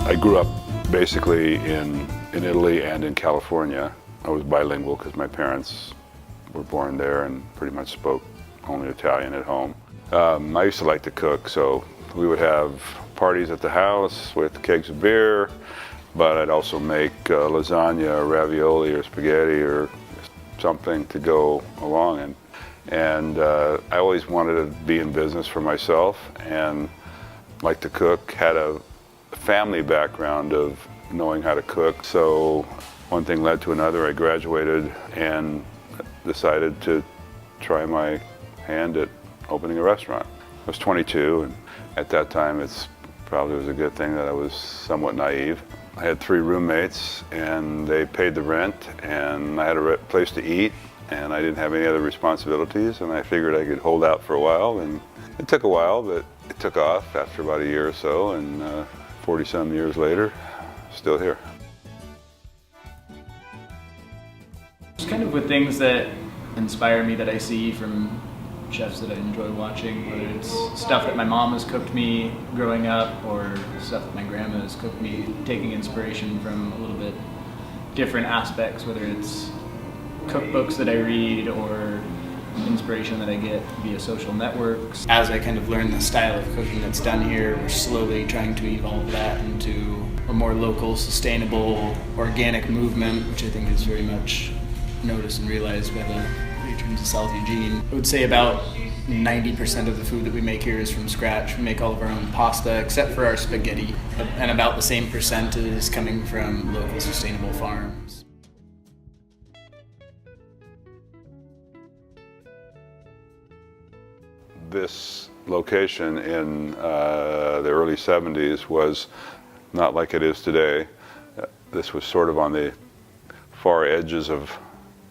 I grew up basically in Italy and in California. I was bilingual because my parents were born there and pretty much spoke only Italian at home. I used to like to cook, so we would have parties at the house with kegs of beer, but I'd also make lasagna or ravioli or spaghetti or something to go along. And I always wanted to be in business for myself and liked to cook, had a family background of knowing how to cook. So one thing led to another. I graduated and decided to try my hand at opening a restaurant. I was 22, and at that time it probably was a good thing that I was somewhat naive. I had 3 roommates and they paid the rent, and I had a place to eat, and I didn't have any other responsibilities, and I figured I could hold out for a while. And it took a while, but it took off after about a year or so, and 40-some years later, still here. Just kind of with things that inspire me that I see from chefs that I enjoy watching, whether it's stuff that my mom has cooked me growing up or stuff that my grandma has cooked me, taking inspiration from a little bit different aspects, whether it's cookbooks that I read or inspiration that I get via social networks. As I kind of learn the style of cooking that's done here, we're slowly trying to evolve that into a more local, sustainable, organic movement, which I think is very much noticed and realized by the patrons of South Eugene. I would say about 90% of the food that we make here is from scratch. We make all of our own pasta except for our spaghetti, and about the same percent is coming from local sustainable farms. This location in the early 70s was not like it is today. This was sort of on the far edges of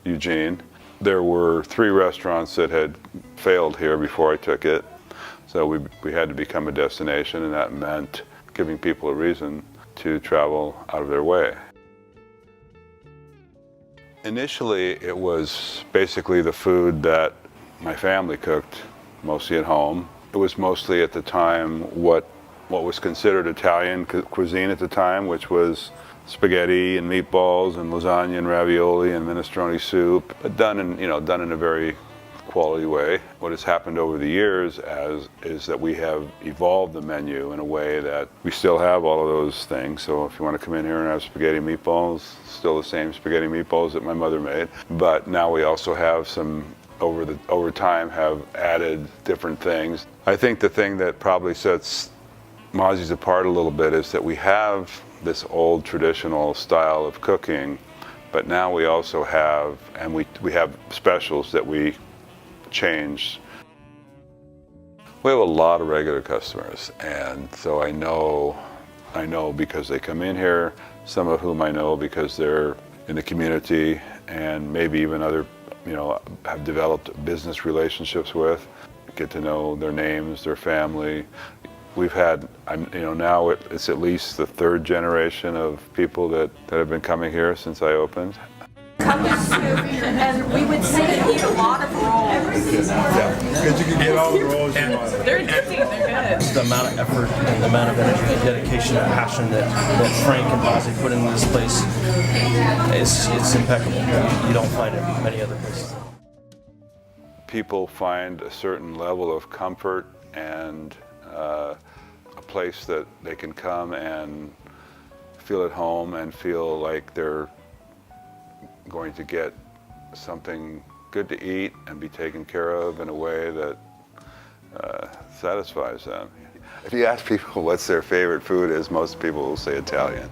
Eugene. There were 3 restaurants that had failed here before I took it, so we had to become a destination, and that meant giving people a reason to travel out of their way. Initially, it was basically the food that my family cooked, mostly at home. It was mostly at the time what was considered Italian cuisine at the time, which was spaghetti and meatballs and lasagna and ravioli and minestrone soup, but done in a very quality way. What has happened over the years is that we have evolved the menu in a way that we still have all of those things. So if you want to come in here and have spaghetti meatballs, still the same spaghetti meatballs that my mother made. But now we also have some, over time, have added different things. I think the thing that probably sets Mazzi's apart a little bit is that we have this old traditional style of cooking, but now we also have, and we have specials that we change. We have a lot of regular customers, and so I know because they come in here, some of whom I know because they're in the community, and maybe even other, have developed business relationships with, get to know their names, their family. We've had, now it's at least the 3rd generation of people that have been coming here since I opened. And we would sit and eat a lot of rolls. Yeah, because you can get all the rolls you want. They're addicting, they're good. The amount of effort, and the amount of energy, dedication, and passion that Frank and Mazzi put into this place, it's impeccable. You don't find it in many other places. People find a certain level of comfort and a place that they can come and feel at home and feel like they're going to get something good to eat and be taken care of in a way that satisfies them. If you ask people what's their favorite food is, most people will say Italian.